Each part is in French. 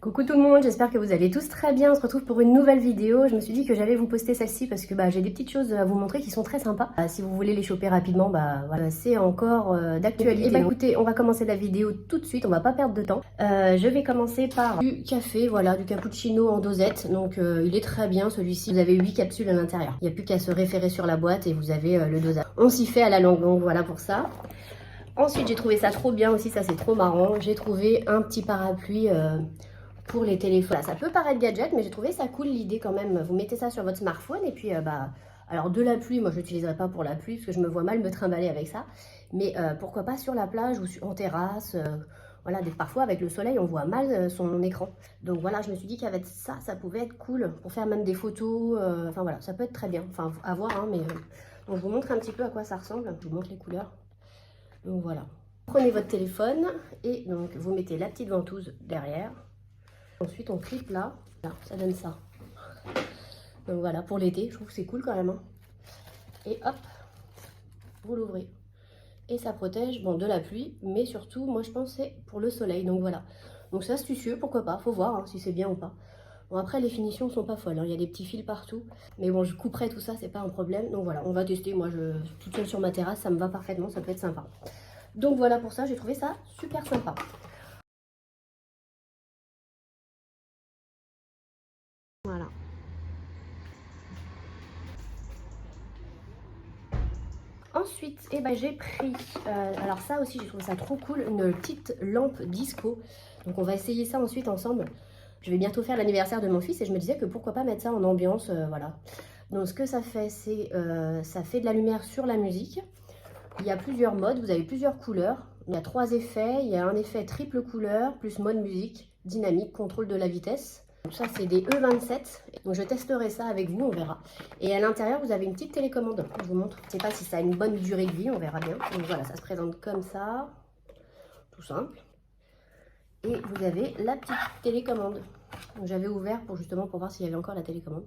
Coucou tout le monde, j'espère que vous allez tous très bien. On se retrouve pour une nouvelle vidéo. Je me suis dit que j'allais vous poster celle-ci parce que j'ai des petites choses à vous montrer qui sont très sympas. Si vous voulez les choper rapidement, voilà, c'est encore d'actualité. Et écoutez, on va commencer la vidéo tout de suite, on va pas perdre de temps. Je vais commencer par du café, voilà, du cappuccino en dosette. Donc il est très bien celui-ci. Vous avez 8 capsules à l'intérieur. Il n'y a plus qu'à se référer sur la boîte et vous avez le dosage. On s'y fait à la longue, donc voilà pour ça. Ensuite, j'ai trouvé ça trop bien aussi, ça c'est trop marrant. J'ai trouvé un petit parapluie pour les téléphones. Voilà, ça peut paraître gadget, mais j'ai trouvé ça cool l'idée quand même. Vous mettez ça sur votre smartphone et puis alors de la pluie, moi je l'utiliserai pas pour la pluie parce que je me vois mal me trimballer avec ça. Mais pourquoi pas sur la plage ou en terrasse. Voilà, parfois avec le soleil on voit mal son écran. Donc voilà, je me suis dit qu'avec ça, ça pouvait être cool pour faire même des photos. Enfin voilà, ça peut être très bien. Enfin à voir, hein, mais donc je vous montre un petit peu à quoi ça ressemble. Je vous montre les couleurs. Donc voilà. Prenez votre téléphone et donc vous mettez la petite ventouse derrière. Ensuite, on clip là, ça donne ça. Donc voilà, pour l'été, je trouve que c'est cool quand même. Hein. Et hop, vous l'ouvrez. Et ça protège de la pluie, mais surtout, moi je pense c'est pour le soleil. Donc voilà. Donc c'est astucieux, pourquoi pas, faut voir si c'est bien ou pas. Bon, après, les finitions sont pas folles, hein. Il y a des petits fils partout. Mais bon, je couperai tout ça, c'est pas un problème. Donc voilà, on va tester. Moi, toute seule sur ma terrasse, ça me va parfaitement, ça peut être sympa. Donc voilà pour ça, j'ai trouvé ça super sympa. Voilà. Ensuite, j'ai pris, alors ça aussi j'ai trouvé ça trop cool, une petite lampe disco. Donc on va essayer ça ensuite ensemble. Je vais bientôt faire l'anniversaire de mon fils et je me disais que pourquoi pas mettre ça en ambiance, voilà. Donc ce que ça fait, c'est ça fait de la lumière sur la musique. Il y a plusieurs modes, vous avez plusieurs couleurs. Il y a 3 effets, il y a un effet triple couleur, plus mode musique, dynamique, contrôle de la vitesse. Donc ça c'est des E27, donc je testerai ça avec vous, on verra. Et à l'intérieur vous avez une petite télécommande, je vous montre. Je ne sais pas si ça a une bonne durée de vie, on verra bien. Donc voilà, ça se présente comme ça, tout simple. Et vous avez la petite télécommande. J'avais ouvert justement pour voir s'il y avait encore la télécommande.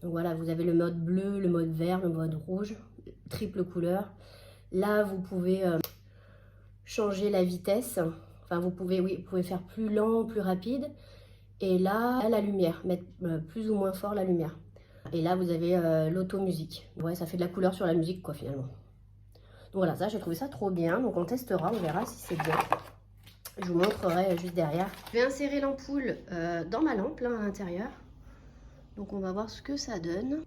Donc voilà, vous avez le mode bleu, le mode vert, le mode rouge, triple couleur. Là vous pouvez changer la vitesse. Enfin vous pouvez faire plus lent, plus rapide. Et là, la lumière, mettre plus ou moins fort la lumière. Et là, vous avez l'auto-musique. Ouais, ça fait de la couleur sur la musique, quoi, finalement. Donc voilà, ça, j'ai trouvé ça trop bien. Donc on testera, on verra si c'est bien. Je vous montrerai juste derrière. Je vais insérer l'ampoule dans ma lampe, là, à l'intérieur. Donc on va voir ce que ça donne.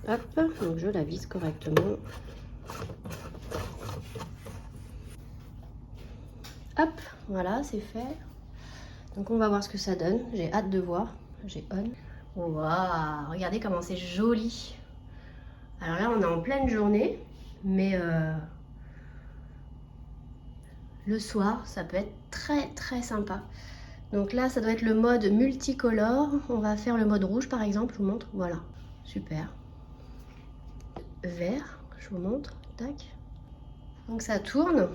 Hop, donc je la visse correctement. Hop, voilà, c'est fait. Donc on va voir ce que ça donne. J'ai hâte de voir. J'ai on. Waouh, regardez comment c'est joli. Alors là, on est en pleine journée, mais le soir, ça peut être très très sympa. Donc là, ça doit être le mode multicolore. On va faire le mode rouge, par exemple. Je vous montre. Voilà, super. Vert, je vous montre. Tac. Donc ça tourne.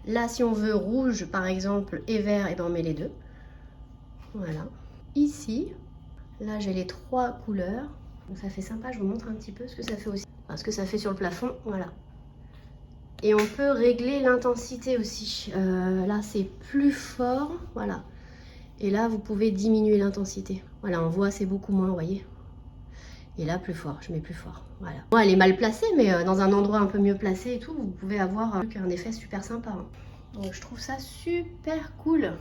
Là, si on veut rouge, par exemple, et vert, et ben on met les deux. Voilà. Ici, là, j'ai les 3 couleurs. Donc ça fait sympa. Je vous montre un petit peu ce que ça fait aussi. Enfin, ce que ça fait sur le plafond. Voilà. Et on peut régler l'intensité aussi. Là, c'est plus fort, voilà. Et là, vous pouvez diminuer l'intensité. Voilà, on voit, c'est beaucoup moins, vous voyez. Et là, plus fort, je mets plus fort, voilà. Bon, elle est mal placée, mais dans un endroit un peu mieux placé et tout, vous pouvez avoir un effet super sympa. Hein. Donc, je trouve ça super cool.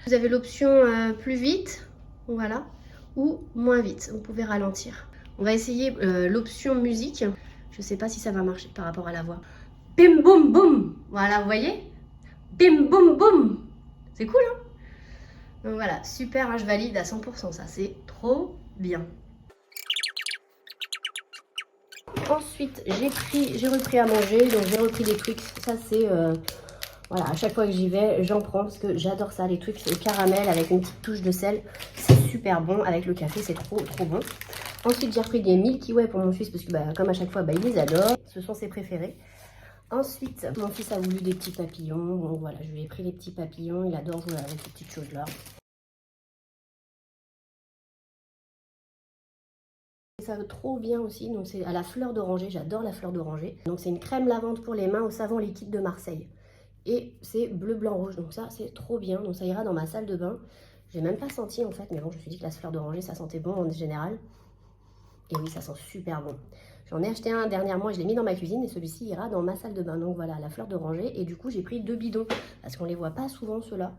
Vous avez l'option plus vite, voilà, ou moins vite. Vous pouvez ralentir. On va essayer l'option musique. Je sais pas si ça va marcher par rapport à la voix. Bim boum boum. Voilà, vous voyez? Bim boum boum. C'est cool, hein? Donc voilà, super, hein, je valide à 100%, ça c'est trop bien. Ensuite, j'ai repris à manger, donc j'ai repris des Twix. Ça c'est, voilà, à chaque fois que j'y vais, j'en prends parce que j'adore ça, les Twix au caramel avec une petite touche de sel. C'est super bon, avec le café, c'est trop bon. Ensuite, j'ai repris des Milky Way pour mon fils parce que comme à chaque fois, il les adore. Ce sont ses préférés. Ensuite, mon fils a voulu des petits papillons. Donc voilà, je lui ai pris les petits papillons. Il adore jouer avec ces petites choses-là. ça trop bien aussi. Donc c'est à la fleur d'oranger, j'adore la fleur d'oranger. Donc c'est une crème lavande pour les mains au savon liquide de Marseille. Et c'est bleu, blanc, rouge, donc ça c'est trop bien. Donc ça ira dans ma salle de bain. J'ai même pas senti en fait, mais bon, je me suis dit que la fleur d'oranger ça sentait bon en général. Et oui, ça sent super bon. J'en ai acheté un dernièrement et je l'ai mis dans ma cuisine et celui-ci ira dans ma salle de bain. Donc voilà, la fleur d'oranger. Et du coup, j'ai pris 2 bidons parce qu'on les voit pas souvent ceux-là.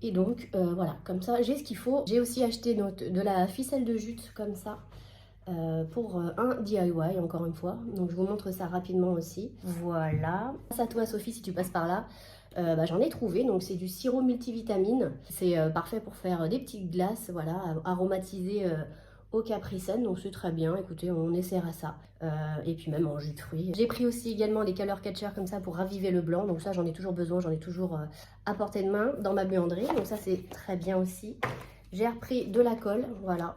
Et donc voilà, comme ça j'ai ce qu'il faut. J'ai aussi acheté donc, de la ficelle de jute comme ça pour un DIY encore une fois. Donc je vous montre ça rapidement aussi. Voilà. Grâce à toi Sophie si tu passes par là. J'en ai trouvé, donc c'est du sirop multivitamine. C'est parfait pour faire des petites glaces, voilà, aromatisées au Capri-Sun, donc c'est très bien. Écoutez, on essaiera ça. Et puis même en jus de fruits. J'ai pris aussi également des color catchers comme ça pour raviver le blanc. Donc ça, j'en ai toujours besoin, j'en ai toujours à portée de main dans ma buanderie. Donc ça, c'est très bien aussi. J'ai repris de la colle, voilà,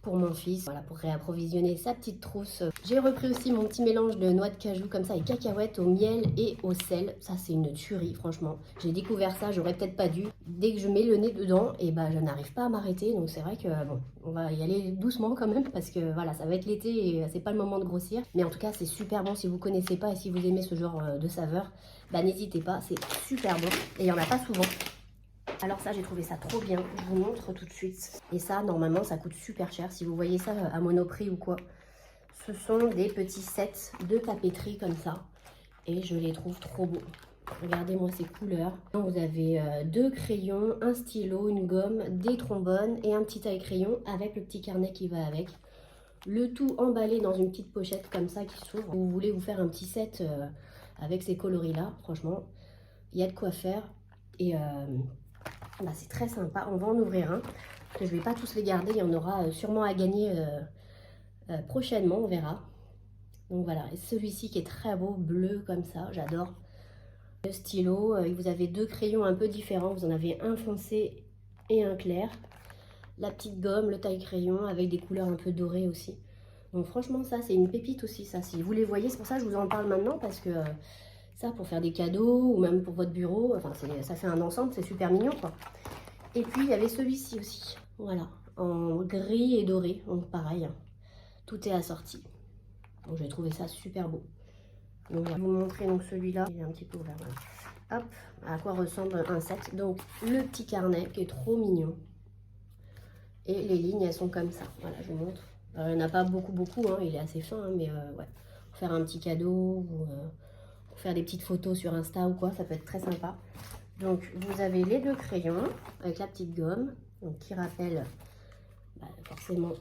pour mon fils, voilà, pour réapprovisionner sa petite trousse. J'ai repris aussi mon petit mélange de noix de cajou comme ça et cacahuètes au miel et au sel. Ça c'est une tuerie franchement. J'ai découvert ça, j'aurais peut-être pas dû. Dès que je mets le nez dedans, et je n'arrive pas à m'arrêter. Donc c'est vrai que bon, on va y aller doucement quand même parce que voilà, ça va être l'été et c'est pas le moment de grossir. Mais en tout cas c'est super bon si vous connaissez pas et si vous aimez ce genre de saveur, n'hésitez pas, c'est super bon et il y en a pas souvent. Alors ça, j'ai trouvé ça trop bien. Je vous montre tout de suite. Et ça, normalement, ça coûte super cher. Si vous voyez ça à Monoprix ou quoi. Ce sont des petits sets de papeterie comme ça. Et je les trouve trop beaux. Regardez-moi ces couleurs. Donc, vous avez 2 crayons, un stylo, une gomme, des trombones et un petit taille-crayon avec le petit carnet qui va avec. Le tout emballé dans une petite pochette comme ça qui s'ouvre. Vous voulez vous faire un petit set avec ces coloris-là. Franchement, il y a de quoi faire. Et... c'est très sympa, on va en ouvrir un. Parce que je ne vais pas tous les garder, il y en aura sûrement à gagner prochainement, on verra. Donc voilà, et celui-ci qui est très beau, bleu comme ça, j'adore. Le stylo, vous avez 2 crayons un peu différents, vous en avez un foncé et un clair. La petite gomme, le taille-crayon avec des couleurs un peu dorées aussi. Donc franchement ça c'est une pépite aussi ça, si vous les voyez, c'est pour ça que je vous en parle maintenant parce que... ça pour faire des cadeaux ou même pour votre bureau, enfin ça fait un ensemble, c'est super mignon quoi. Et puis il y avait celui-ci aussi, voilà, en gris et doré, donc pareil, tout est assorti. Donc j'ai trouvé ça super beau. Donc je vais vous montrer donc celui-là, il est un petit peu ouvert. Voilà. Hop, à quoi ressemble un set. Donc le petit carnet qui est trop mignon. Et les lignes elles sont comme ça, voilà je vous montre. Alors, il n'y en a pas beaucoup, hein, il est assez fin, hein, mais ouais, pour faire un petit cadeau ou... pour faire des petites photos sur Insta ou quoi, ça peut être très sympa. Donc vous avez les 2 crayons avec la petite gomme, donc qui rappelle forcément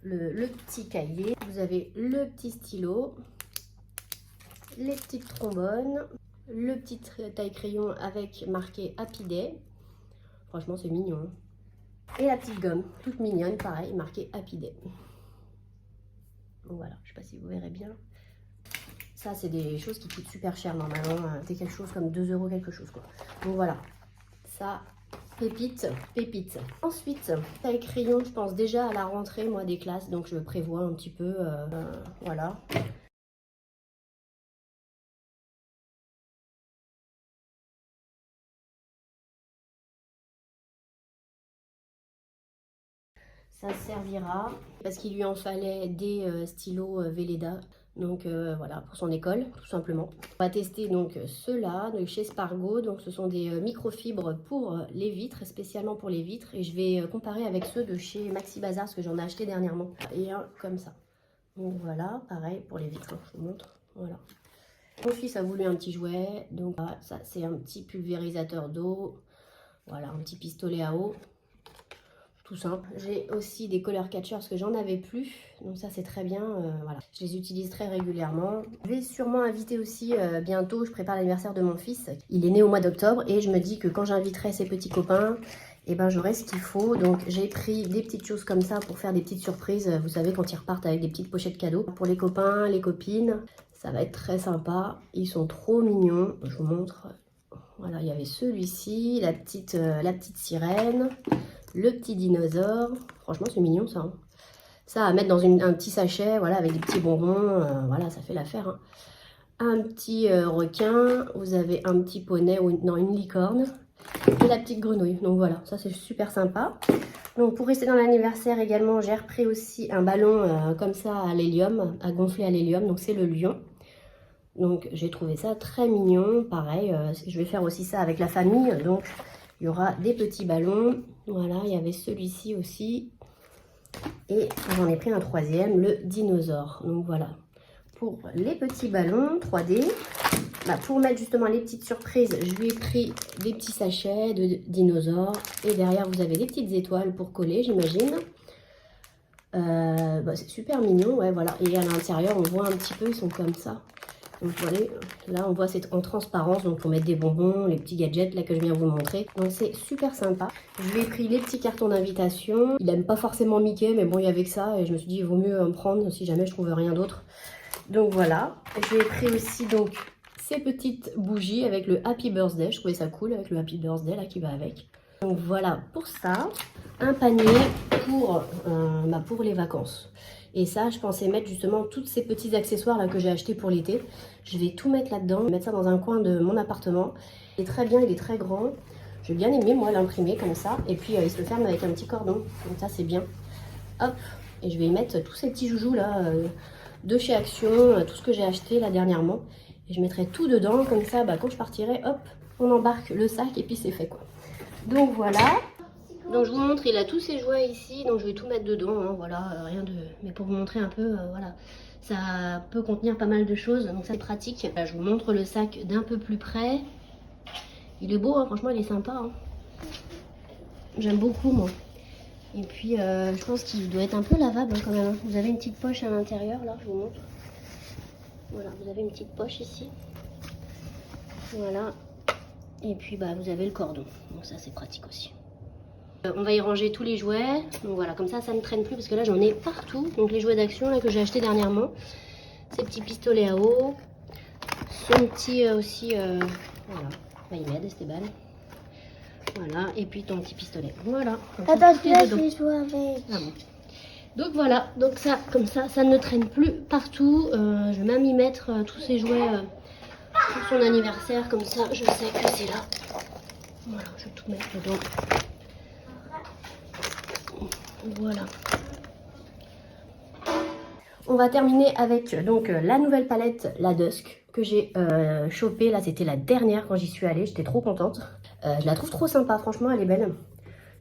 le petit cahier. Vous avez le petit stylo, les petites trombones, le petit taille-crayon avec marqué Happy Day. Franchement c'est mignon. Hein. Et la petite gomme, toute mignonne, pareil, marqué Happy Day. Donc voilà, je sais pas si vous verrez bien. Ça, c'est des choses qui coûtent super cher normalement. C'est quelque chose comme 2 € quelque chose quoi. Donc voilà, ça, pépite, pépite. Ensuite, taille-crayon, je pense déjà à la rentrée, moi, des classes. Donc je prévois un petit peu, voilà. Ça servira parce qu'il lui en fallait des stylos Velleda. Donc voilà, pour son école, tout simplement. On va tester donc ceux-là, de chez Spargo. Donc ce sont des microfibres pour les vitres, spécialement pour les vitres. Et je vais comparer avec ceux de chez Maxi Bazar, parce que j'en ai acheté dernièrement. Et un comme ça. Donc voilà, pareil pour les vitres, je vous montre. Voilà. Mon fils a voulu un petit jouet. Donc voilà, ça c'est un petit pulvérisateur d'eau. Voilà, un petit pistolet à eau. Tout simple. J'ai aussi des color catchers parce que j'en avais plus. Donc ça c'est très bien. Voilà. Je les utilise très régulièrement. Je vais sûrement inviter aussi bientôt. Je prépare l'anniversaire de mon fils. Il est né au mois d'octobre et je me dis que quand j'inviterai ses petits copains, j'aurai ce qu'il faut. Donc j'ai pris des petites choses comme ça pour faire des petites surprises. Vous savez quand ils repartent avec des petites pochettes cadeaux. Pour les copains, les copines. Ça va être très sympa. Ils sont trop mignons. Je vous montre. Voilà, il y avait celui-ci, la petite sirène. Le petit dinosaure, franchement c'est mignon ça. Hein. Ça à mettre dans un petit sachet, voilà, avec des petits bonbons, voilà, ça fait l'affaire. Hein. Un petit requin, vous avez un petit poney, ou non, une licorne. et la petite grenouille. Donc voilà, ça c'est super sympa. Donc pour rester dans l'anniversaire également, j'ai repris aussi un ballon comme ça à l'hélium, à gonfler à l'hélium. Donc c'est le lion. Donc j'ai trouvé ça très mignon. Pareil, je vais faire aussi ça avec la famille. Donc il y aura des petits ballons. Voilà, il y avait celui-ci aussi. Et j'en ai pris un troisième, le dinosaure. Donc voilà, pour les petits ballons 3D. Bah, pour mettre justement les petites surprises, je lui ai pris des petits sachets de dinosaures. Et derrière, vous avez des petites étoiles pour coller, j'imagine. Bah, c'est super mignon, ouais, voilà. Et à l'intérieur, on voit un petit peu, ils sont comme ça. Donc vous voyez, là on voit c'est en transparence, donc pour mettre des bonbons, les petits gadgets là que je viens vous montrer. Donc c'est super sympa. Je lui ai pris les petits cartons d'invitation. Il aime pas forcément Mickey, mais bon il y avait que ça et je me suis dit il vaut mieux en prendre si jamais je trouve rien d'autre. Donc voilà. Je lui ai pris aussi donc ces petites bougies avec le Happy Birthday. Je trouvais ça cool avec le Happy Birthday là qui va avec. Donc voilà pour ça. Un panier pour les vacances. Et ça, je pensais mettre justement tous ces petits accessoires là que j'ai achetés pour l'été. Je vais tout mettre là-dedans, mettre ça dans un coin de mon appartement. Il est très bien, il est très grand. J'ai bien aimé moi l'imprimer comme ça. Et puis il se ferme avec un petit cordon. Donc ça c'est bien. Hop, et je vais y mettre tous ces petits joujoux là de chez Action, tout ce que j'ai acheté là dernièrement. Et je mettrai tout dedans, comme ça bah, quand je partirai, hop, on embarque le sac et puis c'est fait quoi. Donc voilà. Donc je vous montre, il a tous ses jouets ici, donc je vais tout mettre dedans, hein, voilà, rien de... Mais pour vous montrer un peu, voilà, ça peut contenir pas mal de choses, donc c'est pratique. Là, je vous montre le sac d'un peu plus près. Il est beau, hein, franchement il est sympa. Hein. J'aime beaucoup moi. Et puis je pense qu'il doit être un peu lavable hein, quand même. Hein. Vous avez une petite poche à l'intérieur, là, je vous montre. Voilà, vous avez une petite poche ici. Voilà. Et puis bah vous avez le cordon, donc ça c'est pratique aussi. On va y ranger tous les jouets, donc voilà, comme ça ne traîne plus parce que là j'en ai partout. Donc les jouets d'Action là que j'ai acheté dernièrement, ces petits pistolets à eau, son petit aussi, voilà, bah, il m'aide Esteban, voilà, et puis ton petit pistolet, voilà. Attends, je vais jouer avec. Ah bon. Donc voilà, donc ça, comme ça ne traîne plus partout. Je vais même y mettre tous ces jouets pour son anniversaire, comme ça je sais que c'est là. Voilà, je vais tout mettre dedans. Voilà. On va terminer avec donc la nouvelle palette, la Dusk, que j'ai chopée. Là, c'était la dernière quand j'y suis allée. J'étais trop contente. Je la trouve trop sympa. Franchement, elle est belle.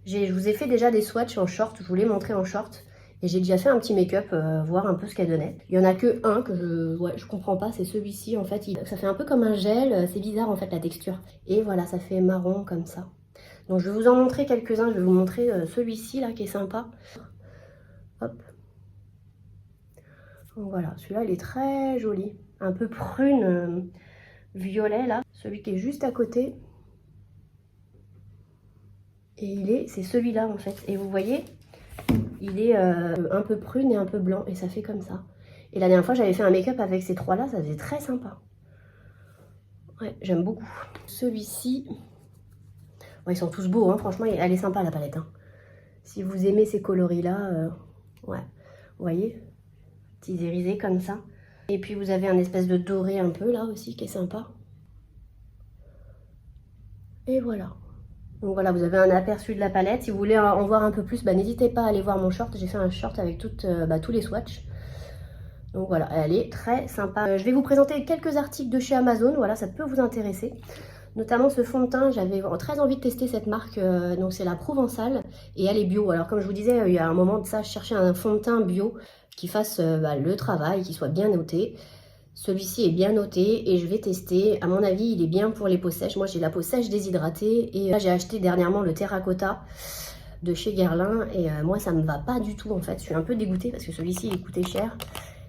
Je vous ai fait déjà des swatchs en short. Je vous l'ai montré en short. Et j'ai déjà fait un petit make-up, voir un peu ce qu'elle donnait. Il y en a que un que je comprends pas. C'est celui-ci. En fait, ça fait un peu comme un gel. C'est bizarre en fait la texture. Et voilà, ça fait marron comme ça. Donc je vais vous en montrer quelques-uns, je vais vous montrer celui-ci là qui est sympa. Hop. Donc voilà, celui-là il est très joli. Un peu prune, violet là. Celui qui est juste à côté. Et c'est celui-là en fait. Et vous voyez, il est un peu prune et un peu blanc. Et ça fait comme ça. Et la dernière fois j'avais fait un make-up avec ces trois-là, ça faisait très sympa. Ouais, j'aime beaucoup. Celui-ci... Bon, ils sont tous beaux, hein. Franchement, elle est sympa la palette. Hein. Si vous aimez ces coloris-là, ouais, vous voyez, petits irisés comme ça. Et puis vous avez un espèce de doré un peu là aussi qui est sympa. Et voilà. Donc voilà, vous avez un aperçu de la palette. Si vous voulez en voir un peu plus, bah, n'hésitez pas à aller voir mon short. J'ai fait un short avec tous les swatchs. Donc voilà, elle est très sympa. Je vais vous présenter quelques articles de chez Amazon. Voilà, ça peut vous intéresser. Notamment ce fond de teint, j'avais très envie de tester cette marque, donc c'est la Provençale et elle est bio. Alors comme je vous disais, il y a un moment de ça, je cherchais un fond de teint bio qui fasse le travail, qui soit bien noté. Celui-ci est bien noté et je vais tester. À mon avis, il est bien pour les peaux sèches. Moi j'ai la peau sèche déshydratée et là j'ai acheté dernièrement le Terracotta de chez Guerlain et moi ça me va pas du tout en fait. Je suis un peu dégoûtée parce que celui-ci il coûtait cher.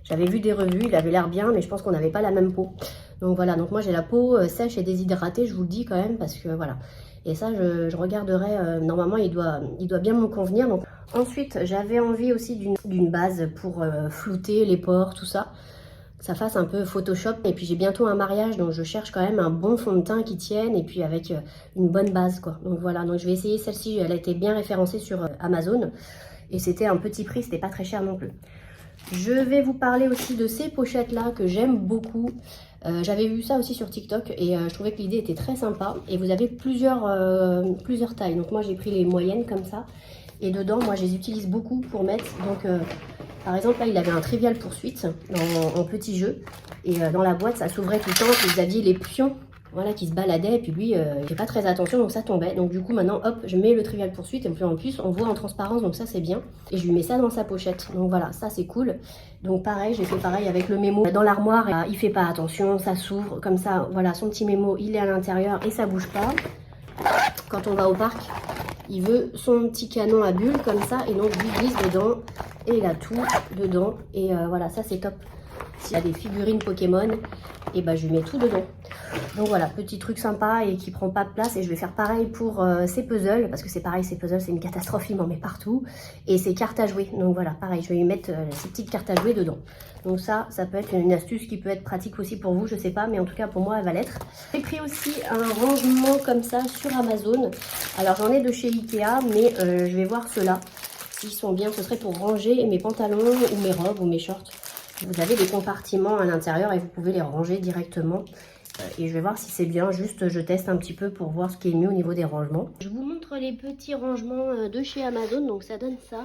J'avais vu des revues, il avait l'air bien mais je pense qu'on n'avait pas la même peau. Donc voilà, donc moi j'ai la peau sèche et déshydratée, je vous le dis quand même, parce que voilà. Et ça, je regarderai, normalement il doit bien me convenir. Donc, ensuite, j'avais envie aussi d'une base pour flouter les pores, tout ça. Que ça fasse un peu Photoshop. Et puis j'ai bientôt un mariage, donc je cherche quand même un bon fond de teint qui tienne, et puis avec une bonne base, quoi. Donc voilà, donc je vais essayer celle-ci, elle a été bien référencée sur Amazon. Et c'était un petit prix, c'était pas très cher non plus. Je vais vous parler aussi de ces pochettes là que j'aime beaucoup. J'avais vu ça aussi sur TikTok et je trouvais que l'idée était très sympa. Et vous avez plusieurs tailles. Donc moi j'ai pris les moyennes comme ça. Et dedans, moi je les utilise beaucoup pour mettre. Donc par exemple là il avait un Trivial Poursuite en petit jeu. Et dans la boîte ça s'ouvrait tout le temps. Et vous aviez les pions. Voilà, qui se baladait, et puis lui, il fait pas très attention, donc ça tombait. Donc du coup, maintenant, hop, je mets le Trivial Poursuite, et puis en plus, on voit en transparence, donc ça, c'est bien. Et je lui mets ça dans sa pochette. Donc voilà, ça, c'est cool. Donc pareil, j'ai fait pareil avec le mémo. Dans l'armoire, il fait pas attention, ça s'ouvre, comme ça, voilà, son petit mémo, il est à l'intérieur, et ça bouge pas. Quand on va au parc, il veut son petit canon à bulles, comme ça, et donc je lui glisse dedans, et il a tout dedans. Et voilà, ça, c'est top. S'il y a des figurines Pokémon, et bah je lui mets tout dedans. Donc voilà, petit truc sympa et qui prend pas de place. Et je vais faire pareil pour ces puzzles, parce que c'est pareil, ces puzzles c'est une catastrophe, il m'en met partout. Et ces cartes à jouer, donc voilà, pareil, je vais lui mettre ces petites cartes à jouer dedans. Donc ça peut être une astuce qui peut être pratique aussi pour vous, je sais pas, mais en tout cas pour moi elle va l'être. J'ai pris aussi un rangement comme ça sur Amazon. Alors j'en ai de chez Ikea, mais je vais voir ceux-là, s'ils sont bien. Ce serait pour ranger mes pantalons ou mes robes ou mes shorts. Vous avez des compartiments à l'intérieur et vous pouvez les ranger directement. Et je vais voir si c'est bien, juste je teste un petit peu pour voir ce qui est mieux au niveau des rangements. Je vous montre les petits rangements de chez Amazon, donc ça donne ça.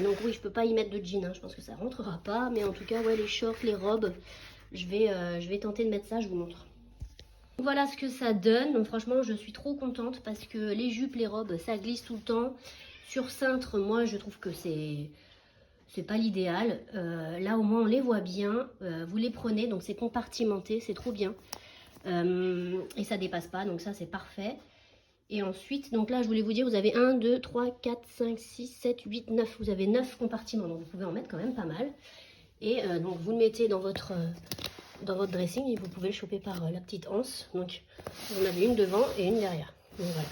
Donc oui, je peux pas y mettre de jeans, hein, je pense que ça rentrera pas. Mais en tout cas, ouais, les shorts, les robes, je vais tenter de mettre ça, je vous montre. Voilà ce que ça donne. Donc franchement, je suis trop contente parce que les jupes, les robes, ça glisse tout le temps. Sur cintre, moi, je trouve que c'est pas l'idéal. Là au moins on les voit bien. Vous les prenez, donc c'est compartimenté, c'est trop bien. Et ça dépasse pas, donc ça c'est parfait. Et ensuite, donc là je voulais vous dire, vous avez 1, 2, 3, 4, 5, 6, 7, 8, 9. Vous avez 9 compartiments, donc vous pouvez en mettre quand même pas mal. Et donc vous le mettez dans votre dressing et vous pouvez le choper par la petite anse. Donc vous en avez une devant et une derrière. Donc voilà.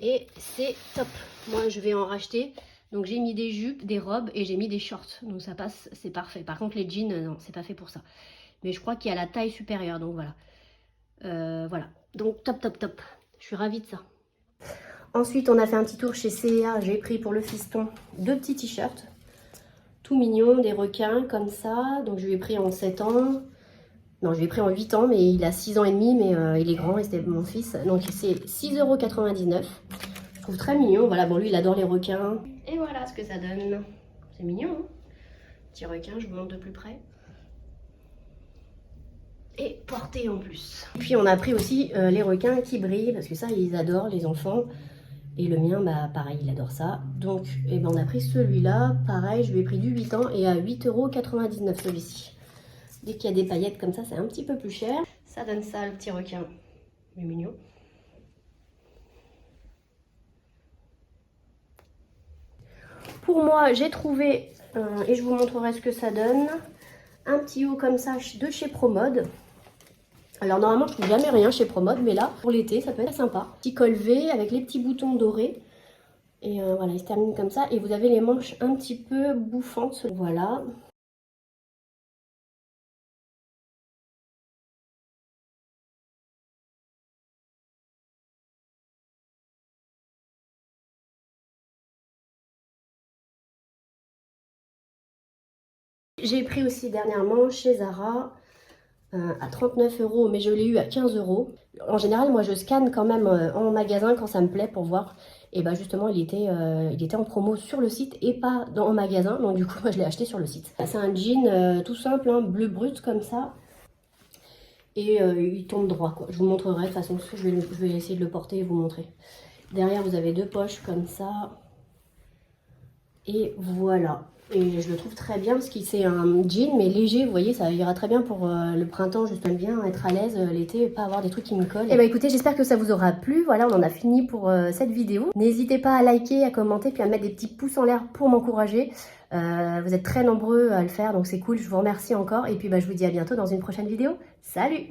Et c'est top. Moi je vais en racheter. Donc j'ai mis des jupes, des robes et j'ai mis des shorts. Donc ça passe, c'est parfait. Par contre les jeans, non, c'est pas fait pour ça. Mais je crois qu'il y a la taille supérieure, donc voilà. Voilà. Donc top, top, top. Je suis ravie de ça. Ensuite, on a fait un petit tour chez C&A. J'ai pris pour le fiston 2 petits t-shirts. Tout mignons, des requins comme ça. Donc je lui ai pris en 7 ans. Non, je lui ai pris en 8 ans, mais il a 6 ans et demi, mais il est grand et c'était mon fils. Donc c'est 6,99 €. Je trouve très mignon. Voilà, bon lui il adore les requins. Et voilà ce que ça donne. C'est mignon, hein? Petit requin, je vous montre de plus près. Et porté en plus. Et puis on a pris aussi les requins qui brillent, parce que ça ils adorent les enfants. Et le mien, bah pareil, il adore ça. Donc eh ben, on a pris celui-là, pareil, je lui ai pris du 8 ans et à 8,99 € celui-ci. Dès qu'il y a des paillettes comme ça, c'est un petit peu plus cher. Ça donne ça, le petit requin. Il est mignon. Pour moi, j'ai trouvé, et je vous montrerai ce que ça donne, un petit haut comme ça de chez Promode. Alors normalement, je trouve jamais rien chez Promode, mais là, pour l'été, ça peut être sympa. Petit col V avec les petits boutons dorés. Et voilà, il se termine comme ça. Et vous avez les manches un petit peu bouffantes. Voilà. J'ai pris aussi dernièrement chez Zara à 39 €, mais je l'ai eu à 15 €. En général, moi, je scanne quand même en magasin quand ça me plaît pour voir. Et bah justement, il était en promo sur le site et pas en magasin. Donc du coup, moi, je l'ai acheté sur le site. C'est un jean tout simple, hein, bleu brut comme ça. Et il tombe droit, quoi. Je vous montrerai de toute façon, je vais essayer de le porter et vous montrer. Derrière, vous avez 2 poches comme ça. Et voilà. Et je le trouve très bien parce que c'est un jean mais léger, vous voyez, ça ira très bien pour le printemps, juste bien être à l'aise l'été et pas avoir des trucs qui me collent. Et bah écoutez, j'espère que ça vous aura plu. Voilà, on en a fini pour cette vidéo. N'hésitez pas à liker, à commenter, puis à mettre des petits pouces en l'air pour m'encourager. Vous êtes très nombreux à le faire, donc c'est cool, je vous remercie encore. Et puis bah, je vous dis à bientôt dans une prochaine vidéo. Salut!